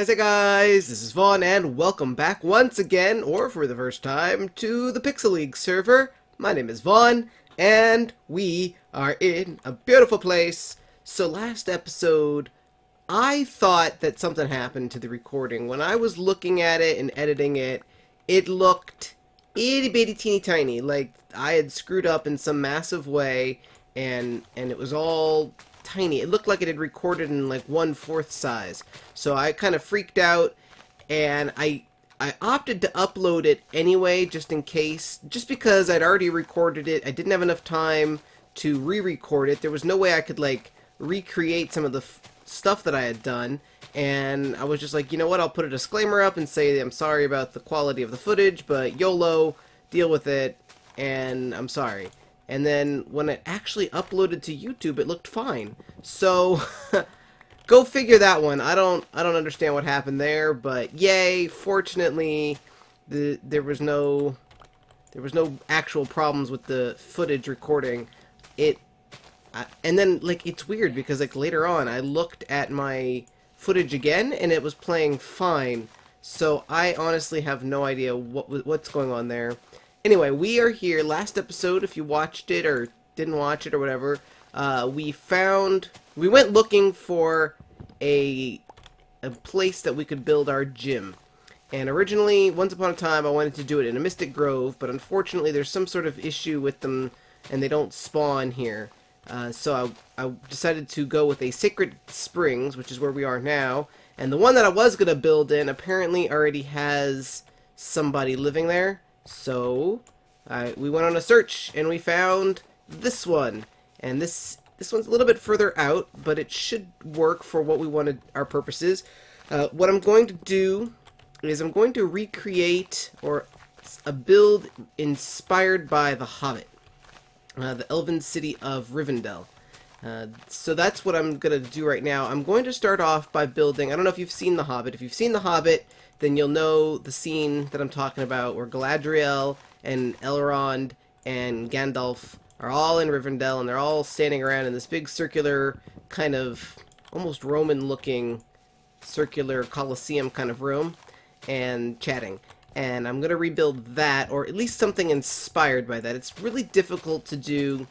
Hey guys, this is Vaughn and welcome back once again, or for the first time, to the Pixel League server. My name is Vaughn and we are in a beautiful place. So last episode, I thought that something happened to the recording. When I was looking at it and editing it, it looked itty bitty teeny tiny, like I had screwed up in some massive way and it was all tiny. It looked like it had recorded in like 1/4 size. So I kind of freaked out and I opted to upload it anyway just in case, just because I'd already recorded it. I didn't have enough time to re-record it. There was no way I could like recreate some of the stuff that I had done, and I was just like, you know what, I'll put a disclaimer up and say I'm sorry about the quality of the footage, but YOLO, deal with it, and I'm sorry. And then when it actually uploaded to YouTube, it looked fine. So go figure that one. I don't understand what happened there, but yay! Fortunately, there was no actual problems with the footage recording. And then like it's weird because like later on, I looked at my footage again and it was playing fine. So I honestly have no idea what's going on there. Anyway, we are here. Last episode, if you watched it or didn't watch it or whatever, we went looking for a place that we could build our gym. And originally, once upon a time, I wanted to do it in a Mystic Grove, but unfortunately there's some sort of issue with them and they don't spawn here. So I decided to go with a Sacred Springs, which is where we are now. And the one that I was going to build in apparently already has somebody living there. So we went on a search and we found this one. And this one's a little bit further out, but it should work for what we wanted our purposes. What I'm going to do is I'm going to recreate a build inspired by the Hobbit, the elven city of Rivendell. So that's what I'm going to do right now. I'm going to start off by building, I don't know if you've seen The Hobbit. If you've seen The Hobbit, then you'll know the scene that I'm talking about where Galadriel and Elrond and Gandalf are all in Rivendell and they're all standing around in this big circular kind of almost Roman-looking circular Colosseum kind of room and chatting. And I'm going to rebuild that, or at least something inspired by that. It's really difficult to do.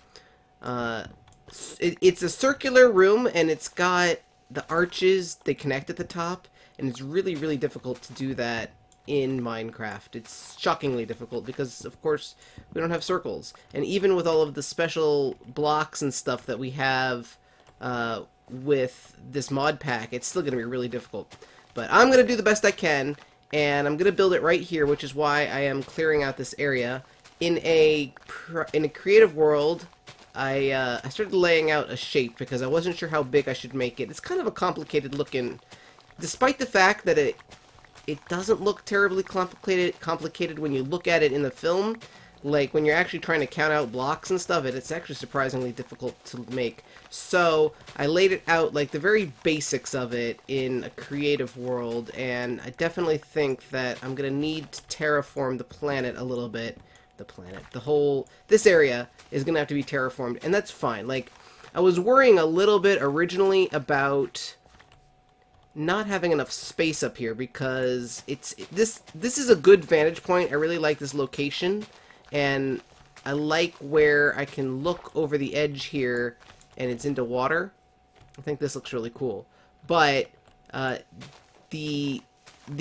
It's a circular room and it's got the arches, they connect at the top. And it's really, really difficult to do that in Minecraft. It's shockingly difficult because, of course, we don't have circles. And even with all of the special blocks and stuff that we have with this mod pack, it's still going to be really difficult. But I'm going to do the best I can, and I'm going to build it right here, which is why I am clearing out this area. In a creative world, I started laying out a shape because I wasn't sure how big I should make it. It's kind of a complicated looking... Despite the fact that it doesn't look terribly complicated when you look at it in the film, like when you're actually trying to count out blocks and stuff, it's actually surprisingly difficult to make. So I laid it out like the very basics of it in a creative world, and I definitely think that I'm going to need to terraform the planet a little bit. This area is going to have to be terraformed, and that's fine. Like, I was worrying a little bit originally about not having enough space up here because this is a good vantage point. I really like this location, and I like where I can look over the edge here and it's into water. I think this looks really cool. But the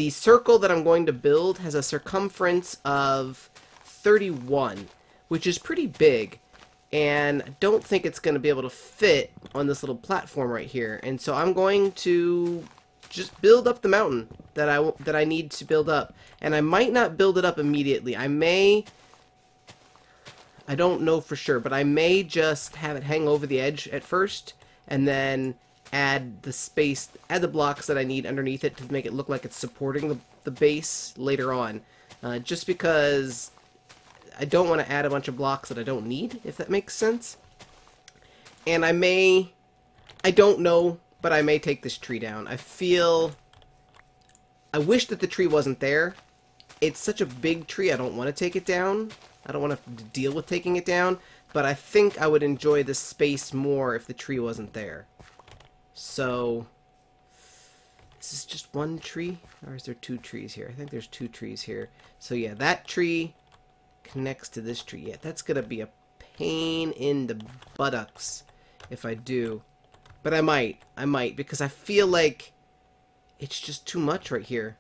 circle that I'm going to build has a circumference of 31, which is pretty big, and I don't think it's going to be able to fit on this little platform right here. And so I'm going to just build up the mountain that I need to build up. And I might not build it up immediately. I don't know for sure, but I may just have it hang over the edge at first and then add the blocks that I need underneath it to make it look like it's supporting the base later on. Just because I don't want to add a bunch of blocks that I don't need, if that makes sense. And I don't know, but I may take this tree down. I wish that the tree wasn't there. It's such a big tree, I don't want to take it down. I don't want to have to deal with taking it down, but I think I would enjoy this space more if the tree wasn't there. So, Is this just one tree? Or is there two trees here? I think there's two trees here. So yeah, that tree connects to this tree. Yeah, that's going to be a pain in the buttocks if I do. But I might, because I feel like it's just too much right here.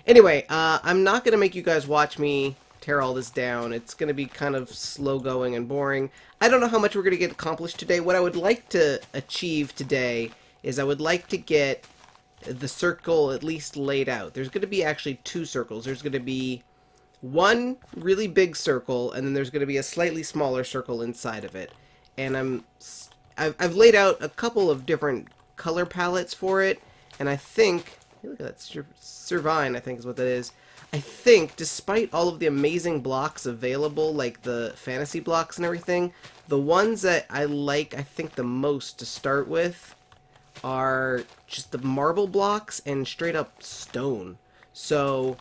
Anyway, I'm not going to make you guys watch me tear all this down. It's going to be kind of slow going and boring. I don't know how much we're going to get accomplished today. What I would like to achieve today is I would like to get the circle at least laid out. There's going to be actually two circles. There's going to be one really big circle, and then there's going to be a slightly smaller circle inside of it. And I've laid out a couple of different color palettes for it, and I think, look at that, Servine, I think is what that is. I think, despite all of the amazing blocks available, like the fantasy blocks and everything, the ones that I like, I think, the most to start with are just the marble blocks and straight up stone. So,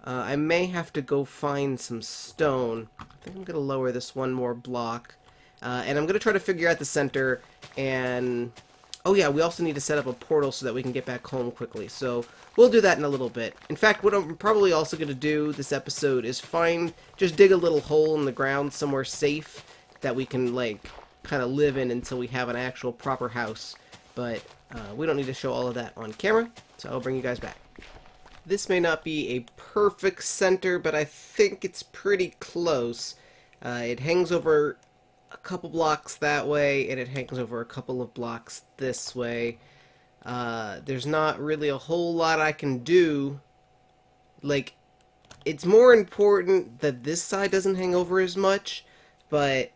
I may have to go find some stone. I think I'm going to lower this one more block. And I'm going to try to figure out the center, and oh yeah, we also need to set up a portal so that we can get back home quickly. So we'll do that in a little bit. In fact, what I'm probably also going to do this episode is just dig a little hole in the ground somewhere safe that we can, like, kind of live in until we have an actual proper house. But we don't need to show all of that on camera, so I'll bring you guys back. This may not be a perfect center, but I think it's pretty close. It hangs over a couple blocks that way, and it hangs over a couple of blocks this way. There's not really a whole lot I can do. Like, it's more important that this side doesn't hang over as much, but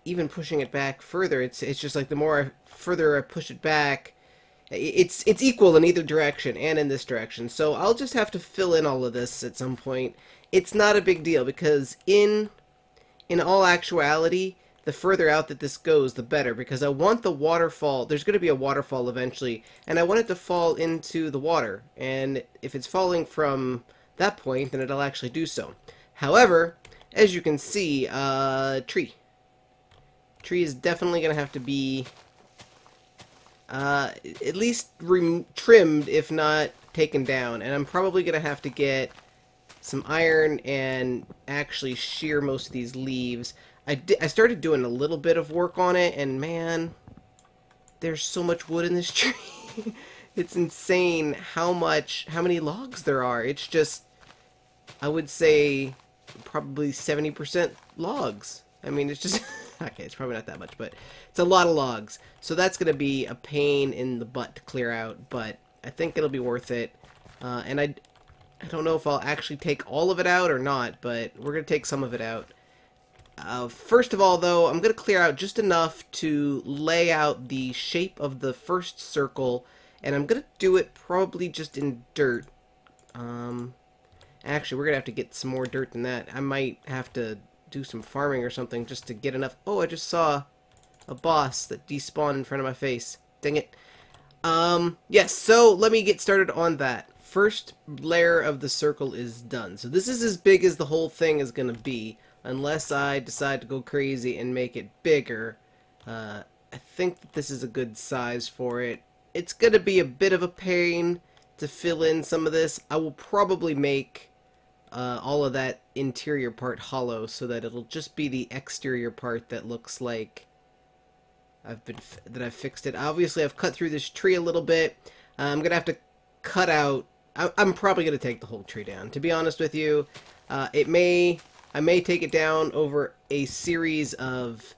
even pushing it back further, it's just like the further I push it back, it's equal in either direction and in this direction. So I'll just have to fill in all of this at some point. It's not a big deal, because in all actuality, the further out that this goes, the better, because I want the waterfall. There's going to be a waterfall eventually, and I want it to fall into the water. And if it's falling from that point, then it'll actually do so. However, as you can see, tree is definitely going to have to be at least trimmed, if not taken down. And I'm probably going to have to get some iron and actually shear most of these leaves. I started doing a little bit of work on it, and man, there's so much wood in this tree. It's insane how many logs there are. It's just, I would say, probably 70% logs. I mean, it's just, okay, it's probably not that much, but it's a lot of logs. So that's going to be a pain in the butt to clear out, but I think it'll be worth it. And I don't know if I'll actually take all of it out or not, but we're going to take some of it out. First of all, though, I'm going to clear out just enough to lay out the shape of the first circle, and I'm going to do it probably just in dirt. Actually, we're going to have to get some more dirt than that. I might have to do some farming or something just to get enough. Oh, I just saw a boss that despawned in front of my face. Dang it. Yes, so let me get started on that. First layer of the circle is done. So this is as big as the whole thing is going to be, unless I decide to go crazy and make it bigger. I think that this is a good size for it. It's going to be a bit of a pain to fill in some of this. I will probably make all of that interior part hollow so that it'll just be the exterior part that looks like I've fixed it. Obviously, I've cut through this tree a little bit. I'm going to have to cut out... I'm probably going to take the whole tree down. To be honest with you, I may take it down over a series of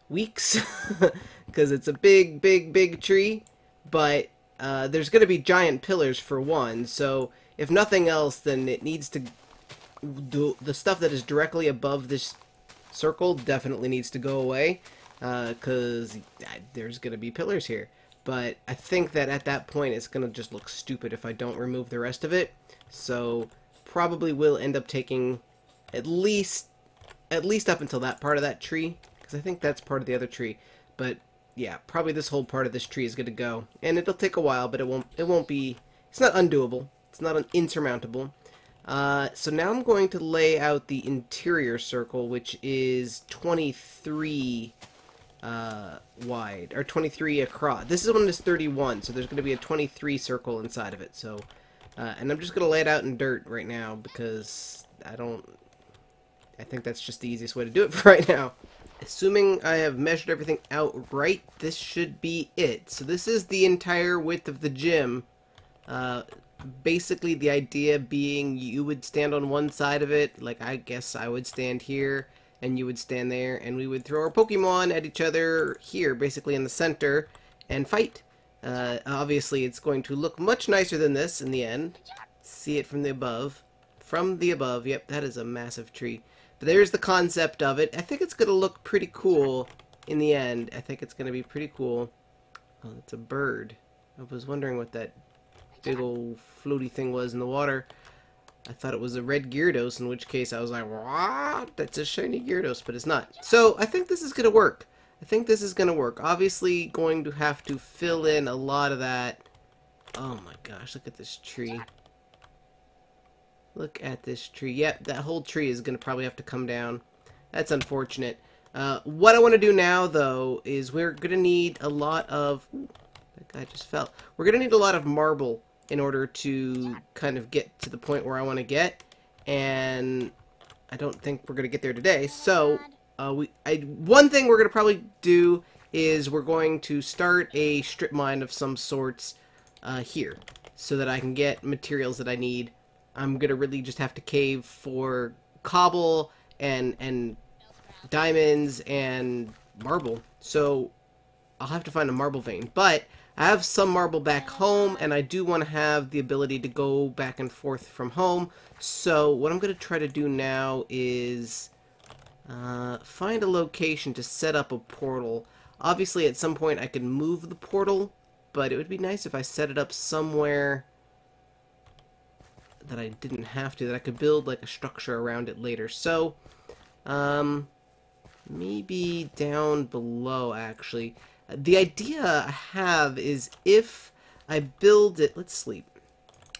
weeks because it's a big tree, but there's going to be giant pillars for one, so if nothing else, then it needs to do the stuff that is directly above this circle definitely needs to go away because there's going to be pillars here. But I think that at that point it's going to just look stupid if I don't remove the rest of it, so probably will end up taking at least up until that part of that tree, because I think that's part of the other tree. But yeah, probably this whole part of this tree is going to go, and it'll take a while, but it won't be. It's not undoable. It's not insurmountable. So now I'm going to lay out the interior circle, which is 23 wide, or 23 across. This one is 31, so there's going to be a 23 circle inside of it. So, and I'm just going to lay it out in dirt right now because I think that's just the easiest way to do it for right now. Assuming I have measured everything out right, this should be it. So this is the entire width of the gym. Basically the idea being you would stand on one side of it, like I guess I would stand here, and you would stand there, and we would throw our Pokemon at each other here, basically in the center, and fight. Obviously it's going to look much nicer than this in the end. See it from the above. From the above, yep, that is a massive tree. But there's the concept of it. I think it's going to look pretty cool in the end. I think it's going to be pretty cool. Oh, that's a bird. I was wondering what that big old floaty thing was in the water. I thought it was a red Gyarados, in which case I was like, what? That's a shiny Gyarados, but it's not. So I think this is going to work. I think this is going to work. Obviously going to have to fill in a lot of that. Oh my gosh, look at this tree. Look at this tree. Yep, that whole tree is going to probably have to come down. That's unfortunate. What I want to do now, though, is we're going to need a lot of... Ooh, that guy just fell. We're going to need a lot of marble in order to kind of get to the point where I want to get. And I don't think we're going to get there today. So, one thing we're going to probably do is we're going to start a strip mine of some sorts here. So that I can get materials that I need. I'm gonna really just have to cave for cobble and diamonds and marble. So I'll have to find a marble vein. But I have some marble back home, and I do want to have the ability to go back and forth from home. So what I'm gonna try to do now is find a location to set up a portal. Obviously, at some point I can move the portal, but it would be nice if I set it up somewhere that I didn't have to, that I could build like a structure around it later. So, maybe down below, actually. The idea I have is if I build it, let's sleep.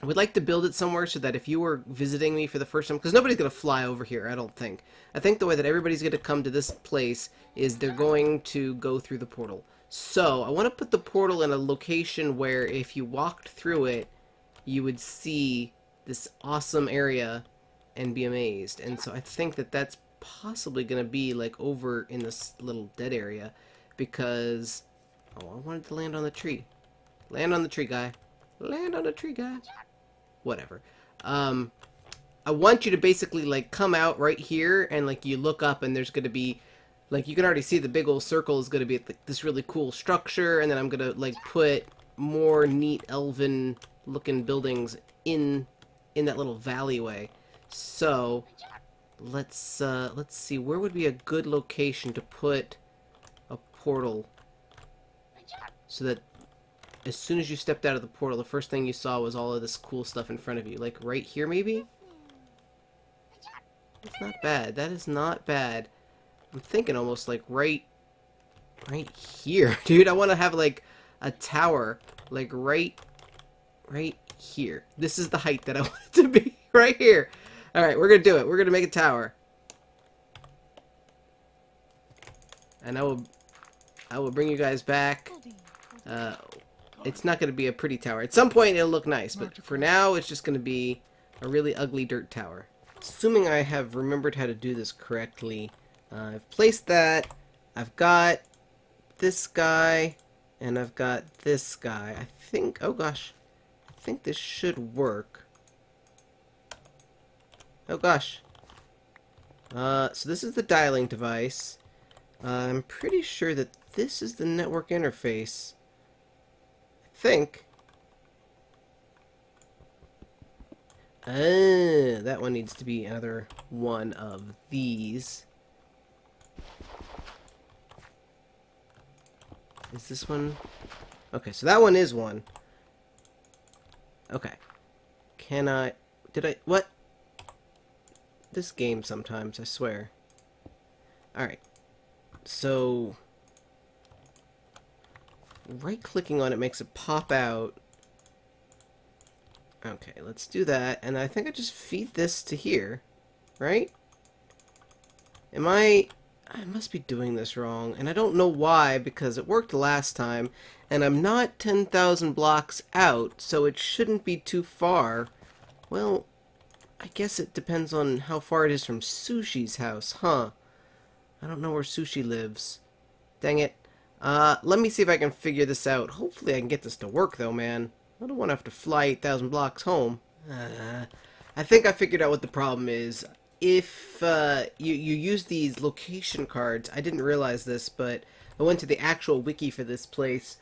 I would like to build it somewhere so that if you were visiting me for the first time, because nobody's going to fly over here, I don't think. I think the way that everybody's going to come to this place is they're going to go through the portal. So, I want to put the portal in a location where if you walked through it, you would see this awesome area and be amazed. And so I think that that's possibly going to be like over in this little dead area because oh, I wanted to land on the tree. Land on the tree, guy. Land on the tree, guy. Whatever. I want you to basically like come out right here and like you look up and there's going to be like you can already see the big old circle is going to be like, this really cool structure, and then I'm going to like put more neat elven looking buildings in that little valleyway. So let's see, where would be a good location to put a portal so that as soon as you stepped out of the portal, the first thing you saw was all of this cool stuff in front of you. Like right here, maybe? That's not bad. That is not bad. I'm thinking almost like right here. Dude, I want to have like a tower like right here. This is the height that I want it to be. Right here. Alright, we're going to do it. We're going to make a tower. And I will bring you guys back. It's not going to be a pretty tower. At some point it'll look nice, but for now it's just going to be a really ugly dirt tower. Assuming I have remembered how to do this correctly, I've placed that. I've got this guy, and I've got this guy. I think, oh gosh, I think this should work. Oh gosh. So this is the dialing device. I'm pretty sure that this is the network interface. I think. That one needs to be another one of these. Is this one? Okay, so that one is one. Okay. Can I... Did I... What? This game sometimes, I swear. Alright. So... right-clicking on it makes it pop out. Okay, let's do that. And I think I just feed this to here. Right? Am I I must be doing this wrong, and I don't know why, because it worked last time, and I'm not 10,000 blocks out, so it shouldn't be too far. Well, I guess it depends on how far it is from Sushi's house, huh? I don't know where Sushi lives. Dang it. Let me see if I can figure this out. Hopefully I can get this to work, though, man. I don't want to have to fly 8,000 blocks home. I think I figured out what the problem is. If you use these location cards, I didn't realize this, but I went to the actual wiki for this place,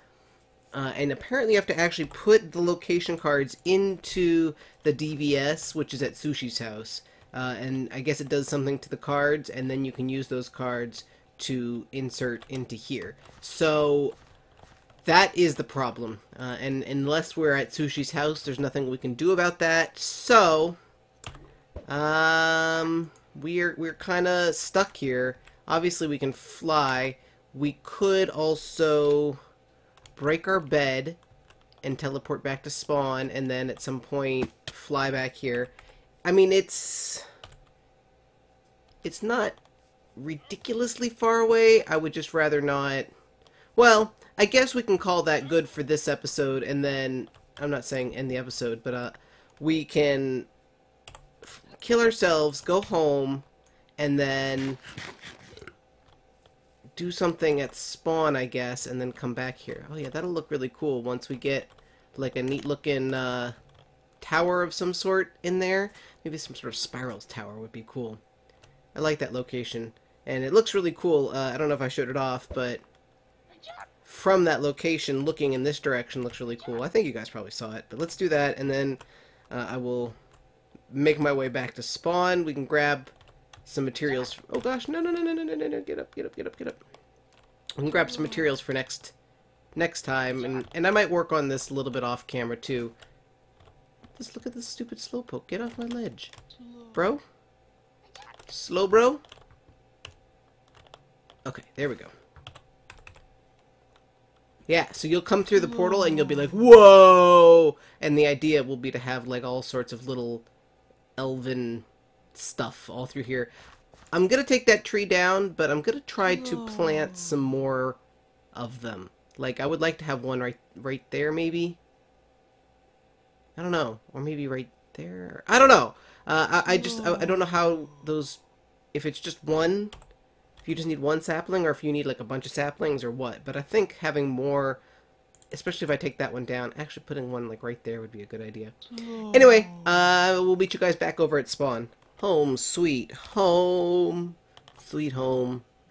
and apparently you have to actually put the location cards into the DBS, which is at Sushi's house. And I guess it does something to the cards, and then you can use those cards to insert into here. So that is the problem. And unless we're at Sushi's house, there's nothing we can do about that. So we're kind of stuck here. Obviously, we can fly. We could also break our bed and teleport back to spawn, and then at some point fly back here. I mean, it's not ridiculously far away. I would just rather not. Well, I guess we can call that good for this episode, and then I'm not saying end the episode, but we can kill ourselves, go home, and then do something at spawn, I guess, and then come back here. Oh yeah, that'll look really cool once we get like a neat looking tower of some sort in there. Maybe some sort of spirals tower would be cool. I like that location, and it looks really cool. I don't know if I showed it off, but from that location, looking in this direction looks really cool. I think you guys probably saw it, but let's do that, and then I will make my way back to spawn. We can grab some materials. Oh gosh, no, get up. We can grab some materials for next time, and I might work on this a little bit off camera too. Just look at this stupid slowpoke. Get off my ledge, bro. Slow, bro. Okay, there we go. Yeah, so you'll come through the portal and you'll be like, whoa! And the idea will be to have like all sorts of little elven stuff all through here. I'm gonna take that tree down, but I'm gonna try to plant some more of them. Like, I would like to have one right there, maybe. I don't know, or maybe right there. I don't know. I don't know how those. If it's just one, if you just need one sapling, or if you need like a bunch of saplings, or what. But I think having more, especially if I take that one down, actually putting one like right there would be a good idea. Anyway, we'll meet you guys back over at spawn. Home, sweet home,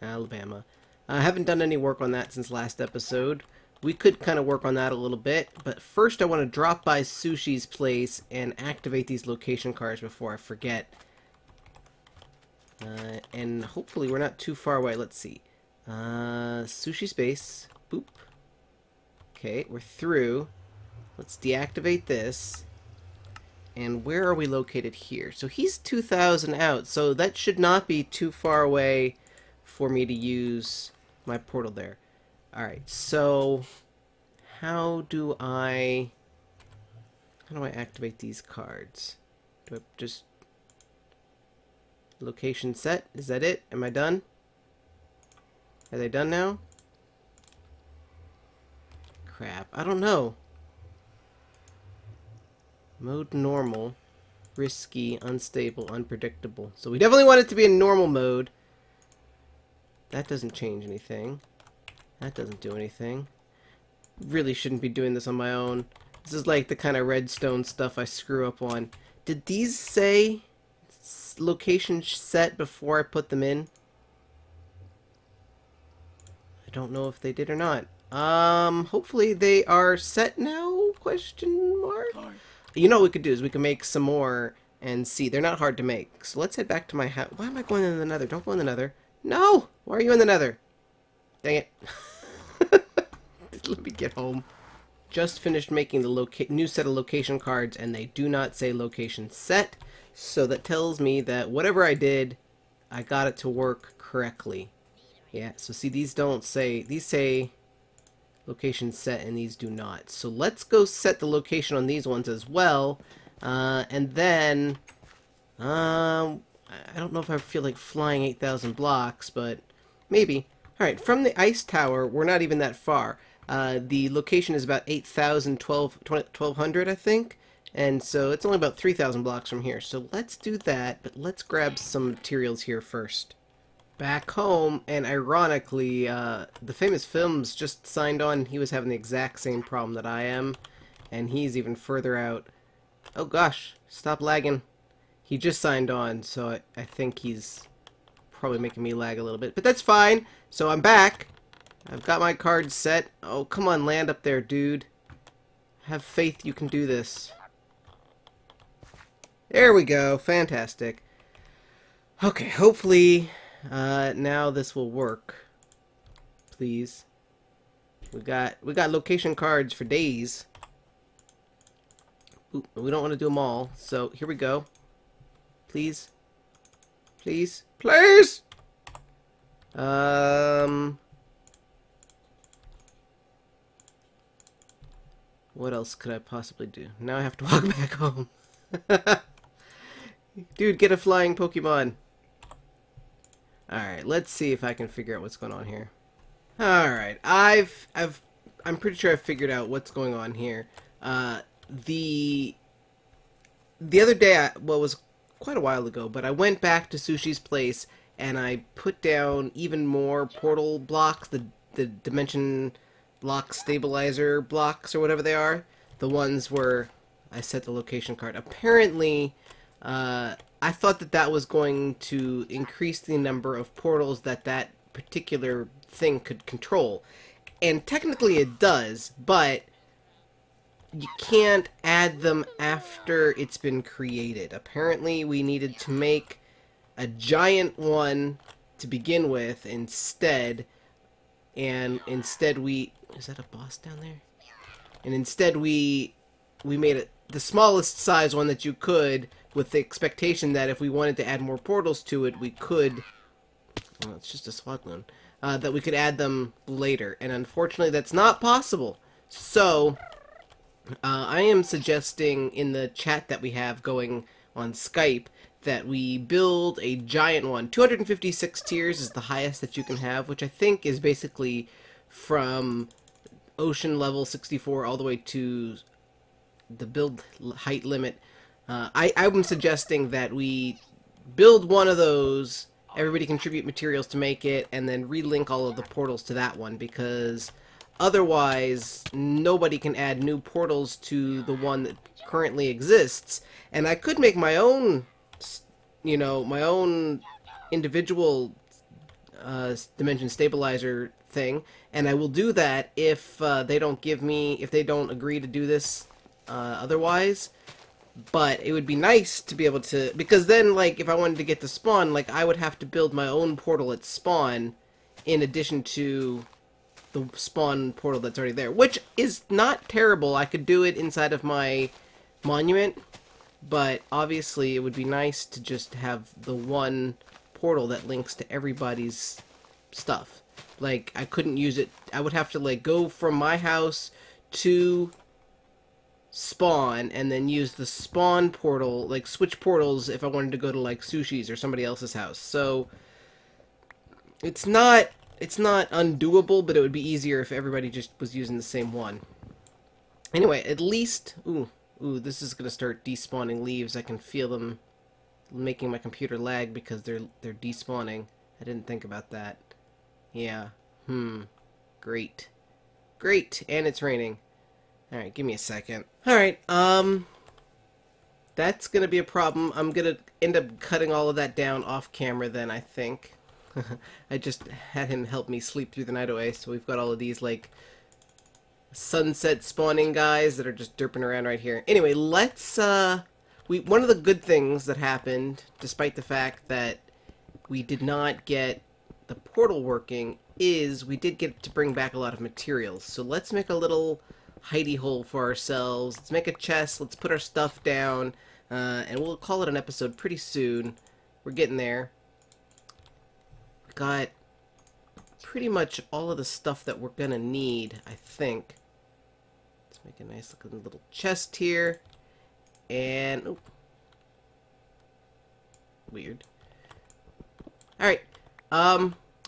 Alabama. I haven't done any work on that since last episode. We could kind of work on that a little bit, but first I want to drop by Sushi's place and activate these location cards before I forget. And hopefully we're not too far away. Let's see. Sushi's base. Boop. Okay, we're through. Let's deactivate this. And where are we located here? So he's 2,000 out, so that should not be too far away for me to use my portal there. Alright, so how do I activate these cards? Do I just location set? Is that it? Am I done? Are they done now? Crap, I don't know. Mode normal, risky, unstable, unpredictable. So we definitely want it to be in normal mode. That doesn't change anything. That doesn't do anything. Really shouldn't be doing this on my own. This is like the kind of redstone stuff I screw up on. Did these say location set before I put them in? I don't know if they did or not. Hopefully they are set now? Question mark? You know what we could do is we can make some more and see. They're not hard to make. So let's head back to my house. Why am I going in the nether? Don't go in the nether. No! Why are you in the nether? Dang it. Let me get home. Just finished making the new set of location cards, and they do not say location set. So that tells me that whatever I did, I got it to work correctly. Yeah, so see, these don't say... These say location set, and these do not. So let's go set the location on these ones as well. And then... I don't know if I feel like flying 8,000 blocks, but Maybe. Alright, from the ice tower, we're not even that far. The location is about 1200, I think. And so it's only about 3,000 blocks from here. So let's do that, but let's grab some materials here first. Back home, and ironically, the famous Films just signed on. He was having the exact same problem that I am, and he's even further out. Oh gosh, stop lagging. He just signed on, so I think he's probably making me lag a little bit, but that's fine. So I'm back. I've got my cards set. Oh, come on, land up there, dude. Have faith you can do this. There we go. Fantastic. Okay, hopefully now this will work. Please. We got location cards for days. Ooh, we don't want to do them all, so here we go. Please. Please. Please! What else could I possibly do? Now I have to walk back home. Dude, get a flying Pokemon. Alright, let's see if I can figure out what's going on here. Alright, I'm pretty sure I've figured out what's going on here. The other day, well, it was quite a while ago, but I went back to Sushi's place and I put down even more portal blocks, the dimension block stabilizer blocks or whatever they are, the ones where I set the location card. Apparently, I thought that was going to increase the number of portals that particular thing could control. And technically it does, but you can't add them after it's been created. Apparently we needed to make a giant one to begin with instead, and instead we... Is that a boss down there? And instead we made it the smallest size one that you could, with the expectation that if we wanted to add more portals to it, we could... Well, it's just a Swadloon. That we could add them later. And unfortunately, that's not possible. So, I am suggesting in the chat that we have going on Skype that we build a giant one. 256 tiers is the highest that you can have, which I think is basically from ocean level 64 all the way to the build height limit. I'm suggesting that we build one of those, everybody contribute materials to make it, and then relink all of the portals to that one, because otherwise nobody can add new portals to the one that currently exists. And I could make my own, you know, my own individual dimension stabilizer thing, and I will do that if they don't give me, if they don't agree to do this otherwise. But it would be nice to be able to, because then, like, if I wanted to get to spawn, like, I would have to build my own portal at spawn in addition to the spawn portal that's already there, which is not terrible. I could do it inside of my monument, but obviously it would be nice to just have the one portal that links to everybody's stuff. Like, I couldn't use it, I would have to, like, go from my house to spawn and then use the spawn portal, like switch portals if I wanted to go to like Sushi's or somebody else's house. So it's not undoable, but it would be easier if everybody just was using the same one. Anyway, at least ooh, this is gonna start despawning leaves. I can feel them making my computer lag because they're despawning. I didn't think about that. Yeah. Great. And it's raining. Alright, give me a second. Alright, that's gonna be a problem. I'm gonna end up cutting all of that down off camera then, I think. I just had him help me sleep through the night away, so we've got all of these, like, sunset spawning guys that are just derping around right here. Anyway, let's, one of the good things that happened, despite the fact that we did not get the portal working, is we did get to bring back a lot of materials. So let's make a little hidey hole for ourselves. Let's make a chest. Let's put our stuff down, and we'll call it an episode pretty soon. We're getting there. We got pretty much all of the stuff that we're gonna need, I think. Let's make a nice looking little chest here, and oh, weird. All right.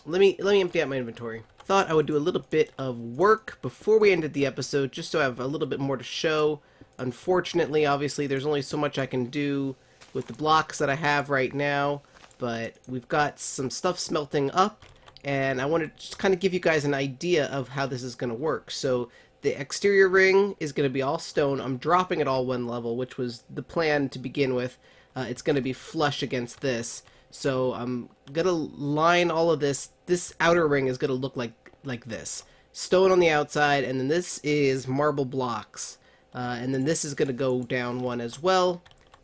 let me empty out my inventory. Thought I would do a little bit of work before we ended the episode, just so I have a little bit more to show. Unfortunately, obviously, there's only so much I can do with the blocks that I have right now, but we've got some stuff smelting up, and I want to just kind of give you guys an idea of how this is going to work. So the exterior ring is going to be all stone. I'm dropping it all one level, which was the plan to begin with. It's going to be flush against this. So I'm going to line all of this. This outer ring is going to look like this. Stone on the outside, and then this is marble blocks. And then this is going to go down one as well.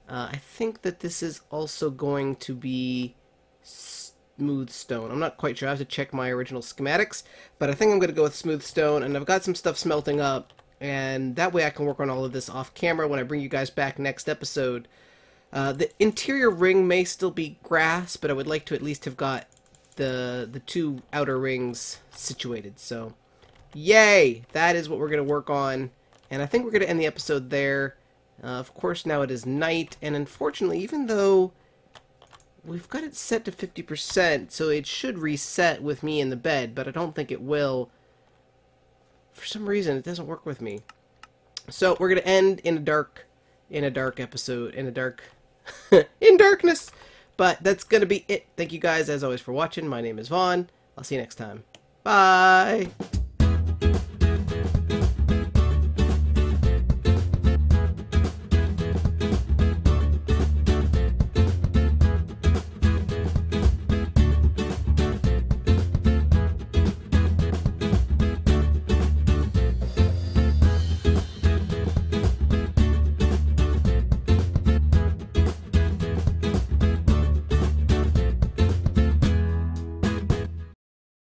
I think that this is also going to be smooth stone. I'm not quite sure. I have to check my original schematics, but I think I'm going to go with smooth stone, and I've got some stuff smelting up, and that way I can work on all of this off camera when I bring you guys back next episode. The interior ring may still be grass, but I would like to at least have got the two outer rings situated. So, yay! That is what we're going to work on. And I think we're going to end the episode there. Of course, now it is night, and unfortunately, even though we've got it set to 50%, so it should reset with me in the bed, but I don't think it will. For some reason, it doesn't work with me. So we're going to end in a dark episode, in darkness. But that's going to be it. Thank you guys, as always, for watching. My name is Vaughn. I'll see you next time. Bye!